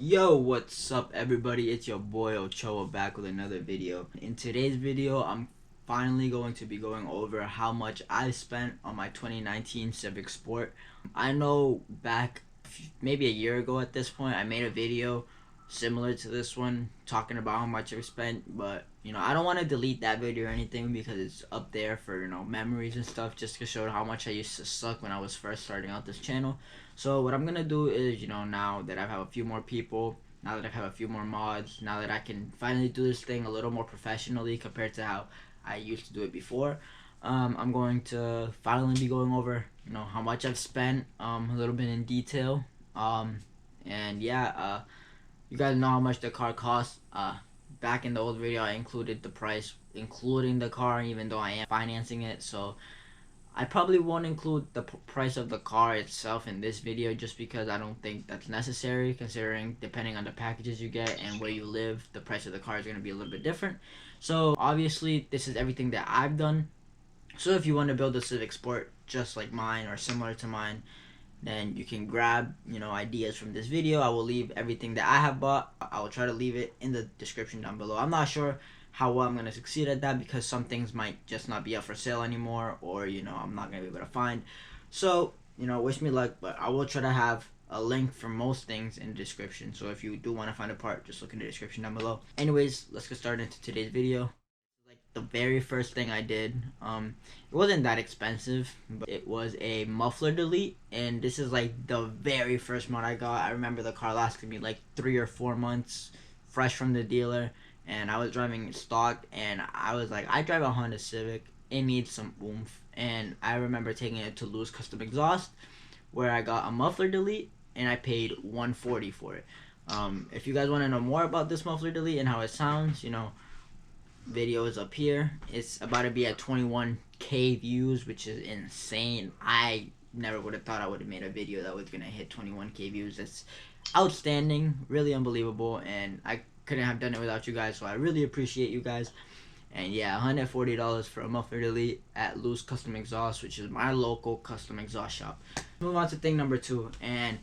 Yo, what's up everybody? It's your boy Ochoa back with another video. In today's video, I'm finally going to be going over how much I spent on my 2019 Civic Sport. I know back maybe a year ago at this point, I made a video similar to this one talking about how much I spent, but I don't want to delete that video or anything because it's up there for memories and stuff, just to show how much I used to suck when I was first starting out this channel. So what I'm gonna do is, now that I have a few more people, now that I have a few more mods, now that I can finally do this thing a little more professionally compared to how I used to do it before, I'm going to finally be going over how much I've spent, a little bit in detail, and yeah, you guys know how much the car costs. Back in the old video, I included the price, including the car, even though I am financing it. So I probably won't include the price of the car itself in this video, just because I don't think that's necessary, considering depending on the packages you get and where you live, the price of the car is going to be a little bit different. So obviously, this is everything that I've done. So if you want to build a Civic Sport just like mine or similar to mine, then you can grab ideas from this video. I will leave everything that I have bought. I will try to leave it in the description down below. I'm not sure how well I'm going to succeed at that, because some things might just not be up for sale anymore, or I'm not going to be able to find. So wish me luck, but I will try to have a link for most things in the description. So if you do want to find a part, just look in the description down below. Anyways, let's get started into today's video. The very first thing I did, it wasn't that expensive, but it was a Muffler Delete, and this is like the very first mod I got. I remember the car lasted me like 3 or 4 months fresh from the dealer, and I was driving stock, and I was like, I drive a Honda Civic, it needs some oomph. And I remember taking it to Lou's Custom Exhaust, where I got a Muffler Delete, and I paid $140 for it. If you guys want to know more about this Muffler Delete and how it sounds, video is up here. It's about to be at 21k views, which is insane. I never would have thought I would have made a video that was gonna hit 21k views. That's outstanding, really unbelievable, and I couldn't have done it without you guys, so I really appreciate you guys. And yeah, $140 for a Muffler Delete at Lou's Custom Exhaust, which is my local custom exhaust shop. Move on to thing number two, and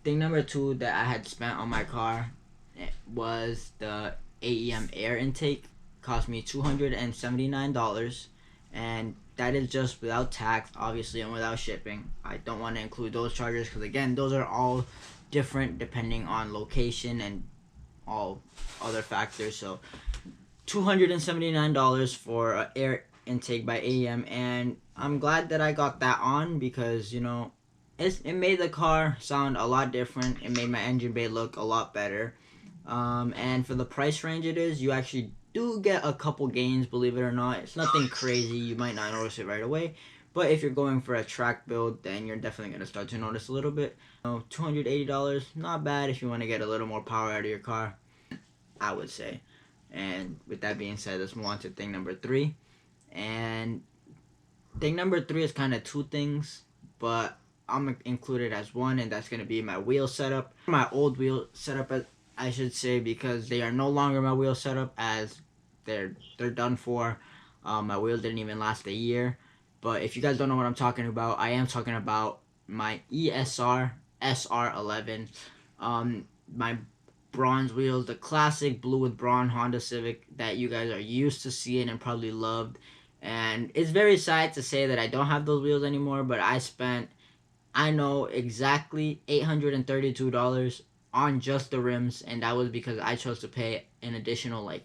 thing number two that I had spent on my car was the AEM air intake. Cost me $279, and that is just without tax, obviously, and without shipping. I don't want to include those charges because, again, those are all different depending on location and all other factors. So $279 for air intake by AEM, and I'm glad that I got that on, because it made the car sound a lot different. It made my engine bay look a lot better, and for the price range it is, you actually do get a couple gains, believe it or not. It's nothing crazy. You might not notice it right away, but if you're going for a track build, then you're definitely going to start to notice a little bit. $280, not bad if you want to get a little more power out of your car, I would say. And with that being said, let's move on to thing number three. And thing number three is kind of two things, but I'm going to include it as one, and that's going to be my wheel setup. My old wheel setup, I should say, because they are no longer my wheel setup, as they're done for. My wheels didn't even last a year. But if you guys don't know what I'm talking about, I am talking about my ESR SR11, my bronze wheels, the classic blue with bronze Honda Civic that you guys are used to seeing and probably loved. And it's very sad to say that I don't have those wheels anymore, but I know exactly $832 on just the rims, and that was because I chose to pay an additional like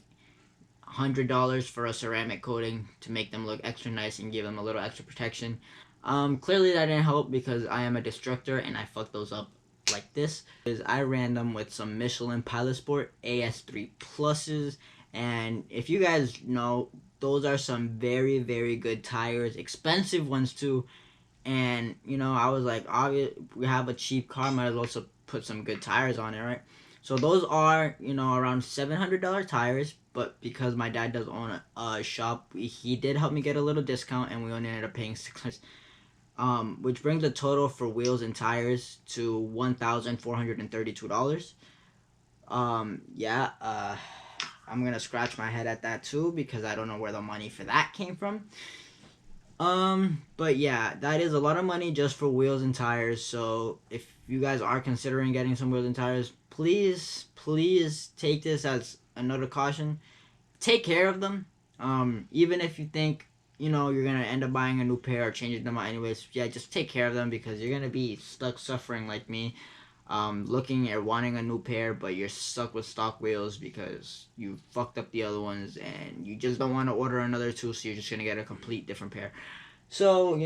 $100 for a ceramic coating to make them look extra nice and give them a little extra protection. Clearly that didn't help, because I am a destructor and I fucked those up like this. Is I ran them with some Michelin Pilot Sport AS3 Pluses, and if you guys know, those are some very, very good tires, expensive ones too. And I was like, obviously we have a cheap car, might as well put some good tires on it, right? So those are around $700 tires, but because my dad does own a shop, he did help me get a little discount, and we only ended up paying $600, which brings the total for wheels and tires to $1,432. I'm gonna scratch my head at that too, because I don't know where the money for that came from. But yeah, that is a lot of money just for wheels and tires. So if you guys are considering getting some wheels and tires, please take this as another caution. Take care of them. Even if you think, you're gonna end up buying a new pair or changing them out anyways, yeah, just take care of them, because you're gonna be stuck suffering like me, looking at wanting a new pair, but you're stuck with stock wheels because you fucked up the other ones and you just don't want to order another two, so you're just gonna get a complete different pair. So,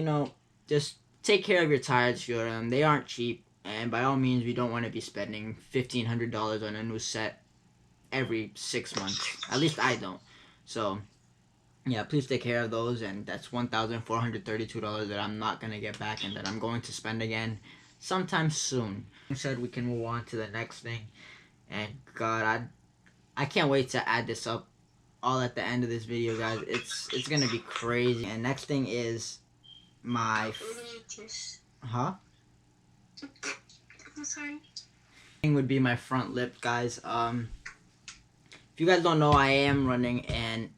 just take care of your tires. They aren't cheap, and by all means, we don't want to be spending $1,500 on a new set every 6 months. At least I don't. So, yeah, please take care of those, and that's $1,432 that I'm not gonna get back and that I'm going to spend again sometime soon. Said we can move on to the next thing, and God, I can't wait to add this up all at the end of this video, guys. It's gonna be crazy. And next thing is my huh? I'm sorry. Thing would be my front lip, guys. If you guys don't know, I am running an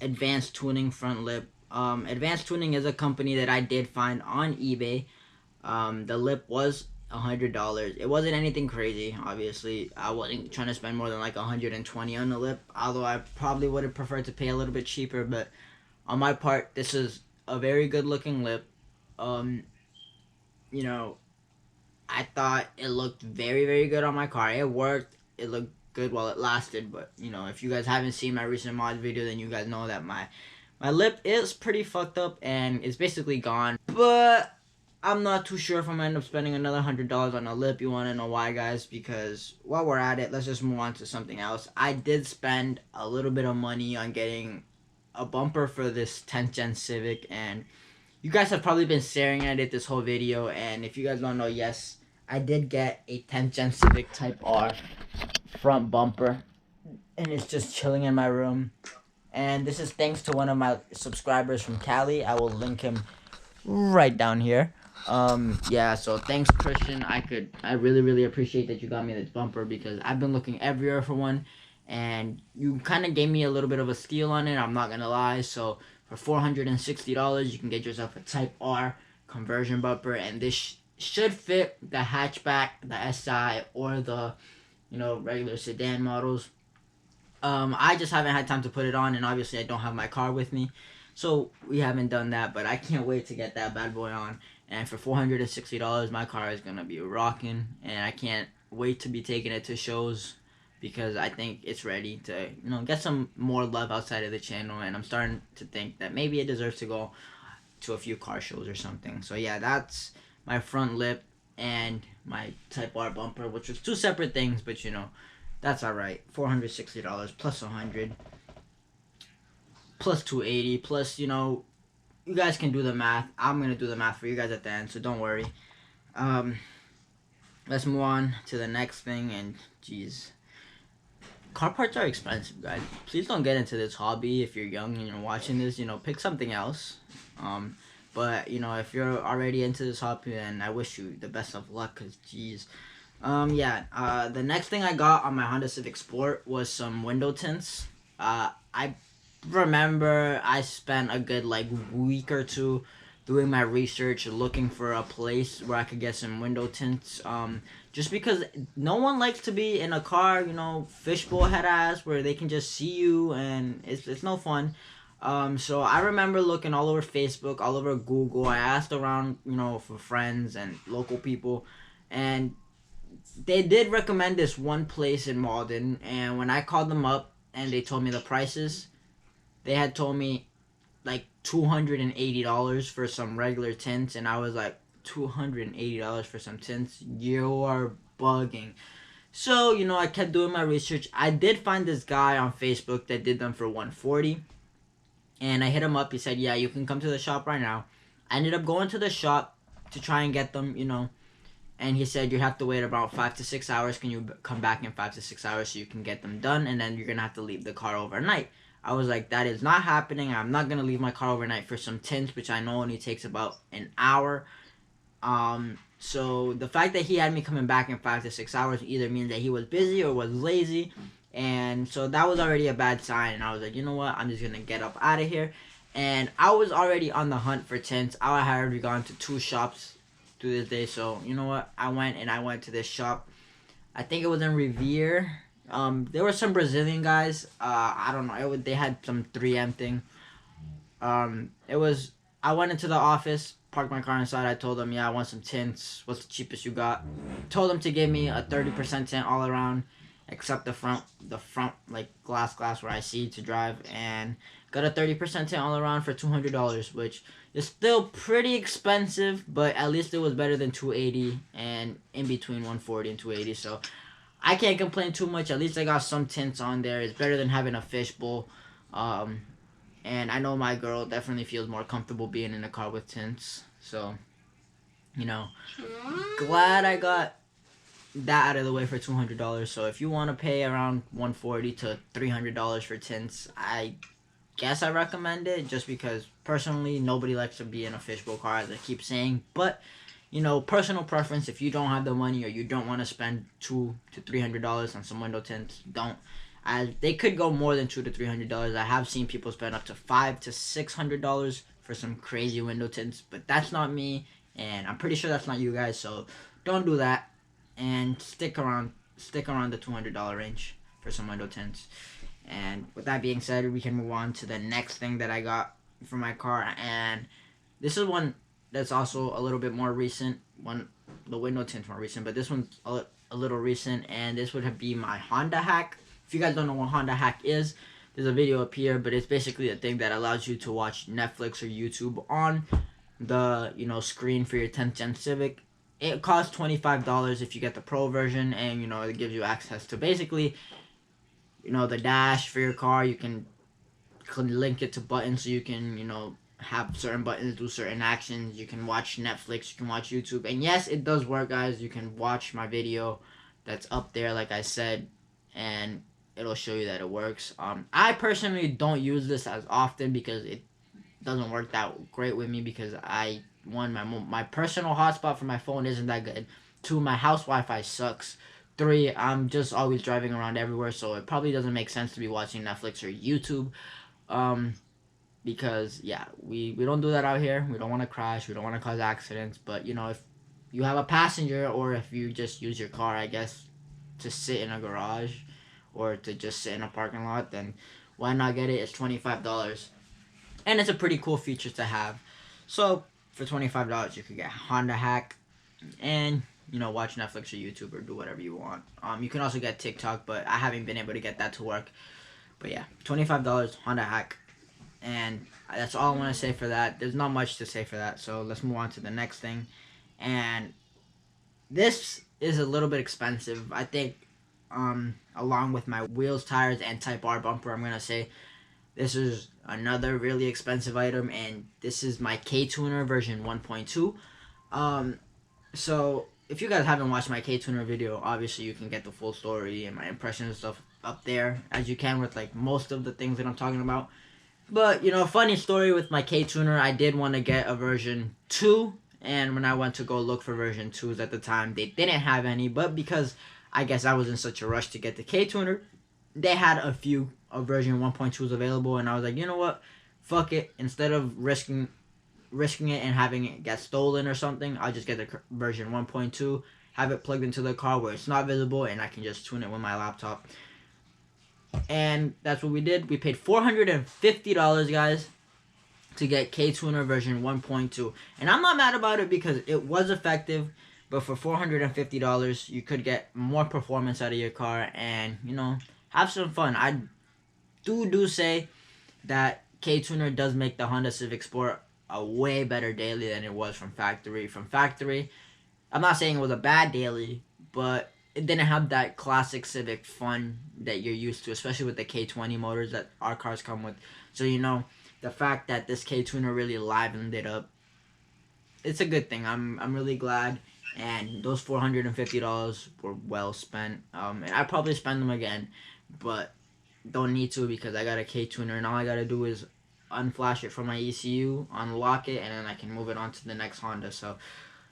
Advanced Tuning front lip. Advanced Tuning is a company that I did find on eBay. The lip was $100. It wasn't anything crazy, obviously. I wasn't trying to spend more than like $120 on the lip, although I probably would have preferred to pay a little bit cheaper. But on my part, this is a very good looking lip. You know, I thought it looked very, very good on my car. It worked. It looked good while it lasted. But, if you guys haven't seen my recent mod video, then you guys know that my lip is pretty fucked up and it's basically gone. But I'm not too sure if I'm going to end up spending another $100 on a lip. You want to know why, guys? Because while we're at it, let's just move on to something else. I did spend a little bit of money on getting a bumper for this 10th gen Civic, and you guys have probably been staring at it this whole video. And if you guys don't know, yes, I did get a 10th gen Civic Type R front bumper, and it's just chilling in my room. And this is thanks to one of my subscribers from Cali. I will link him right down here. Yeah, so thanks, Christian. I really appreciate that you got me this bumper, because I've been looking everywhere for one, and you kind of gave me a little bit of a steal on it, I'm not gonna lie. So for $460, you can get yourself a Type R conversion bumper, and this should fit the hatchback, the SI, or the regular sedan models. I just haven't had time to put it on, and obviously I don't have my car with me, so we haven't done that. But I can't wait to get that bad boy on. And for $460, my car is gonna be rocking, and I can't wait to be taking it to shows, because I think it's ready to get some more love outside of the channel. And I'm starting to think that maybe it deserves to go to a few car shows or something. So yeah, that's my front lip and my Type R bumper, which was two separate things, but that's alright. $460 plus $100 plus $280 plus, you guys can do the math. I'm gonna do the math for you guys at the end, so don't worry. Let's move on to the next thing. And jeez, car parts are expensive, guys. Please don't get into this hobby if you're young and you're watching this. Pick something else. But if you're already into this hobby, then I wish you the best of luck, cause jeez. The next thing I got on my Honda Civic Sport was some window tints. I remember I spent a good week or two doing my research, looking for a place where I could get some window tints. Just because no one likes to be in a car, fishbowl head ass, where they can just see you, and it's no fun. So I remember looking all over Facebook, all over Google. I asked around, for friends and local people, and they did recommend this one place in Malden. And when I called them up and they told me the prices, they had told me like $280 for some regular tints, and I was like, $280 for some tints? You are bugging. So, I kept doing my research. I did find this guy on Facebook that did them for $140, and I hit him up. He said, yeah, you can come to the shop right now. I ended up going to the shop to try and get them, and he said, you have to wait about 5 to 6 hours. Can you come back in 5 to 6 hours so you can get them done, and then you're gonna have to leave the car overnight. I was like, that is not happening. I'm not gonna leave my car overnight for some tints, which I know only takes about an hour. So the fact that he had me coming back in 5 to 6 hours either means that he was busy or was lazy, and so that was already a bad sign. And I was like, you know what, I'm just gonna get up out of here. And I was already on the hunt for tints. I had already gone to 2 shops through this day. So, you know what? I went to this shop. I think it was in Revere. There were some Brazilian guys. I don't know. They had some 3M thing. It was. I went into the office, parked my car inside. I told them, yeah, I want some tints. What's the cheapest you got? Told them to give me a 30% tint all around, except the front like glass where I see to drive, and got a 30% tint all around for $200, which is still pretty expensive, but at least it was better than 280 and in between 140 and 280. So I can't complain too much. At least I got some tints on there. It's better than having a fishbowl. And I know my girl definitely feels more comfortable being in a car with tints. So, you know, glad I got that out of the way for $200. So if you want to pay around $140 to $300 for tints, I guess I recommend it, just because personally nobody likes to be in a fishbowl car, as I keep saying. But you know, personal preference. If you don't have the money or you don't want to spend $200 to $300 on some window tints, don't. They could go more than $200 to $300. I have seen people spend up to $500 to $600 for some crazy window tints, but that's not me, and I'm pretty sure that's not you guys. So don't do that, and stick around the $200 range for some window tints. And with that being said, we can move on to the next thing that I got for my car, and this is one that's also a little bit more recent. The window tint's more recent, but this one's a little recent, and this would be my Honda hack. If you guys don't know what Honda hack is, there's a video up here, but it's basically a thing that allows you to watch Netflix or YouTube on the screen for your 10th gen Civic. It costs $25 if you get the Pro version, and it gives you access to basically the dash for your car. You can link it to buttons, so you can have certain buttons do certain actions. You can watch Netflix, you can watch YouTube, and yes, it does work, guys. You can watch my video that's up there, like I said, and it'll show you that it works. I personally don't use this as often because it doesn't work that great with me, because my personal hotspot for my phone isn't that good. 2, my house Wi-Fi sucks. 3, I'm just always driving around everywhere, so it probably doesn't make sense to be watching Netflix or YouTube. Because yeah, we don't do that out here. We don't want to crash. We don't want to cause accidents. But if you have a passenger, or if you just use your car, I guess, to sit in a garage or to just sit in a parking lot, then why not get it? It's $25, and it's a pretty cool feature to have. So for $25, you could get Honda hack, and watch Netflix or YouTube or do whatever you want. You can also get TikTok, but I haven't been able to get that to work. But yeah, $25 Honda hack. And that's all I want to say for that. There's not much to say for that. So let's move on to the next thing. And this is a little bit expensive. I think along with my wheels, tires, and Type R bumper, I'm going to say this is another really expensive item. And this is my K-Tuner version 1.2. So if you guys haven't watched my K-Tuner video, obviously you can get the full story and my impressions and stuff up there, as you can with like most of the things that I'm talking about. But, funny story with my K-Tuner, I did want to get a version 2, and when I went to go look for version 2s at the time, they didn't have any, but because I guess I was in such a rush to get the K-Tuner, they had a few of version 1.2s available, and I was like, you know what, fuck it, instead of risking it and having it get stolen or something, I'll just get the version 1.2, have it plugged into the car where it's not visible, and I can just tune it with my laptop. And that's what we did. We paid $450, guys, to get K-Tuner version 1.2. And I'm not mad about it because it was effective. But for $450, you could get more performance out of your car and, have some fun. I do say that K-Tuner does make the Honda Civic Sport a way better daily than it was from factory. From factory, I'm not saying it was a bad daily, but it didn't have that classic Civic fun that you're used to, especially with the K20 motors that our cars come with. So, the fact that this K-Tuner really livened it up, it's a good thing. I'm really glad, and those $450 were well spent. And I probably spend them again, but don't need to because I got a K-Tuner, and all I gotta do is unflash it from my ECU, unlock it, and then I can move it on to the next Honda. So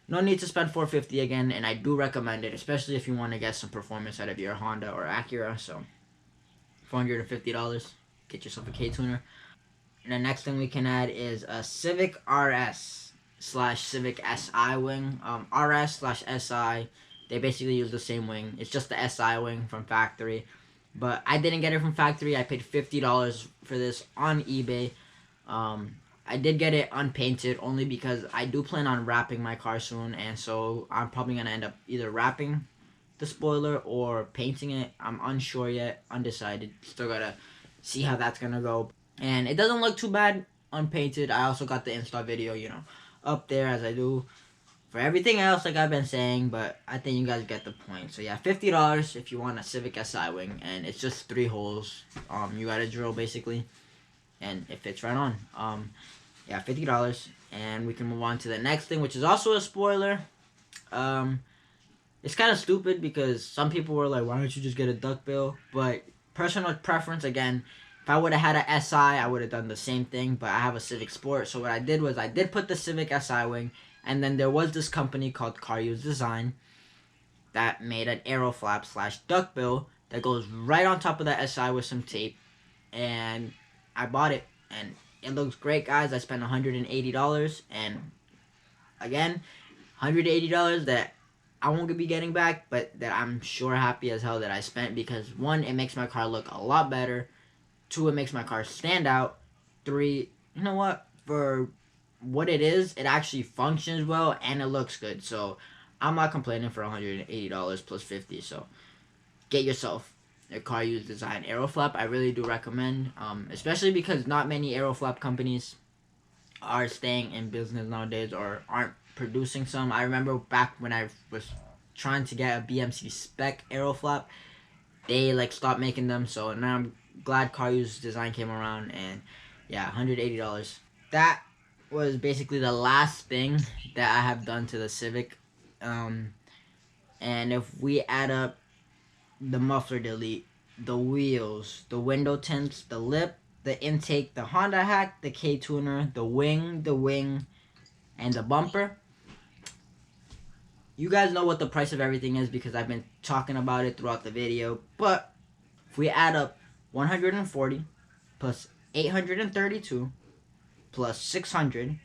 no need to spend $450 again, and I do recommend it, especially if you want to get some performance out of your Honda or Acura. So $450, get yourself a K-Tuner. And the next thing we can add is a Civic RS slash Civic SI Wing. RS slash SI, they basically use the same wing. It's just the SI wing from factory. But I didn't get it from factory. I paid $50 for this on eBay. I did get it unpainted only because I do plan on wrapping my car soon. And so I'm probably going to end up either wrapping the spoiler or painting it. I'm unsure yet. Undecided. Still got to see how that's going to go. And it doesn't look too bad unpainted. I also got the install video, you know, up there as I do for everything else, like I've been saying, but I think you guys get the point. So yeah, $50 if you want a Civic SI Wing, and it's just 3 holes. You got a drill basically, and it fits right on. Yeah, $50, and we can move on to the next thing, which is also a spoiler. It's kind of stupid because some people were like, "Why don't you just get a duckbill?" But personal preference again. If I would have had a SI, I would have done the same thing, but I have a Civic Sport. So what I did was I did put the Civic SI Wing, and then there was this company called Car Use Design that made an arrow flap slash duckbill that goes right on top of the SI with some tape, and I bought it, and it looks great, guys. I spent $180, and again, $180 that I won't be getting back, but that I'm sure happy as hell that I spent, because 1, it makes my car look a lot better. 2, it makes my car stand out. 3, you know what? For what it is, it actually functions well and it looks good. So I'm not complaining for $180 plus $50. So get yourself a Car Use Design arrow flap. I really do recommend, especially because not many arrow flap companies are staying in business nowadays or aren't producing some. I remember back when I was trying to get a BMC spec arrow flap, they like stopped making them. So now I'm glad Car Use Design came around, and yeah, $180. That was basically the last thing that I have done to the Civic. And if we add up the muffler delete, the wheels, the window tints, the lip, the intake, the Honda hack, the K tuner, the wing, and the bumper, you guys know what the price of everything is because I've been talking about it throughout the video. But if we add up 140 plus 832 plus 600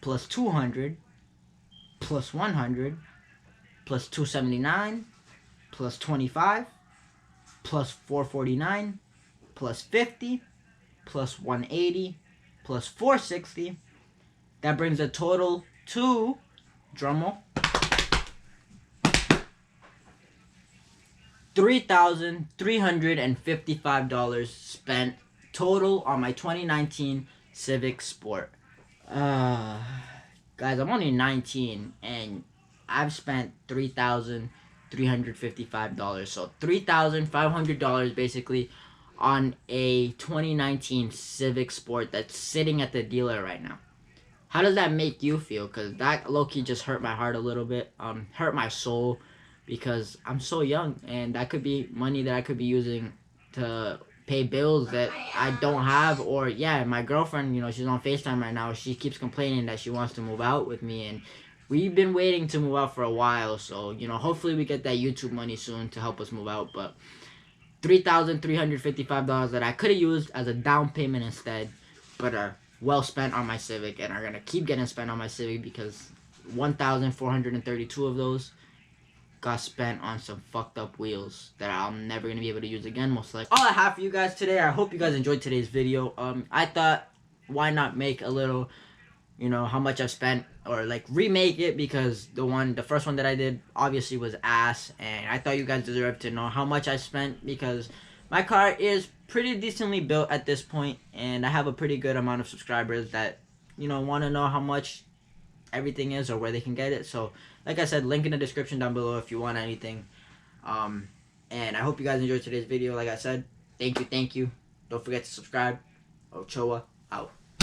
plus 200 plus 100 plus 279 plus 25 plus 449 plus 50 plus 180 plus 460, that brings the total to, drumroll, $3,355 spent total on my 2019 Civic Sport. Guys, I'm only 19 and I've spent $3,355. So $3,500 basically on a 2019 Civic Sport that's sitting at the dealer right now. How does that make you feel? Because that low-key just hurt my heart a little bit. Hurt my soul. Because I'm so young, and that could be money that I could be using to pay bills that I don't have. Or, yeah, my girlfriend, you know, she's on FaceTime right now. She keeps complaining that she wants to move out with me, and we've been waiting to move out for a while. So, you know, hopefully we get that YouTube money soon to help us move out. But $3,355 that I could have used as a down payment instead, but are well spent on my Civic, and are going to keep getting spent on my Civic because 1,432 of those got spent on some fucked up wheels that I'm never going to be able to use again, most likely. All I have for you guys today, I hope you guys enjoyed today's video. I thought, why not make a little, you know, how much I've spent, or like remake it, because the first one that I did obviously was ass, and I thought you guys deserved to know how much I spent, because my car is pretty decently built at this point, and I have a pretty good amount of subscribers that, you know, want to know how much everything is or where they can get it. So like I said, link in the description down below if you want anything. And I hope you guys enjoyed today's video. Like I said, thank you. Don't forget to subscribe. Ochoa out.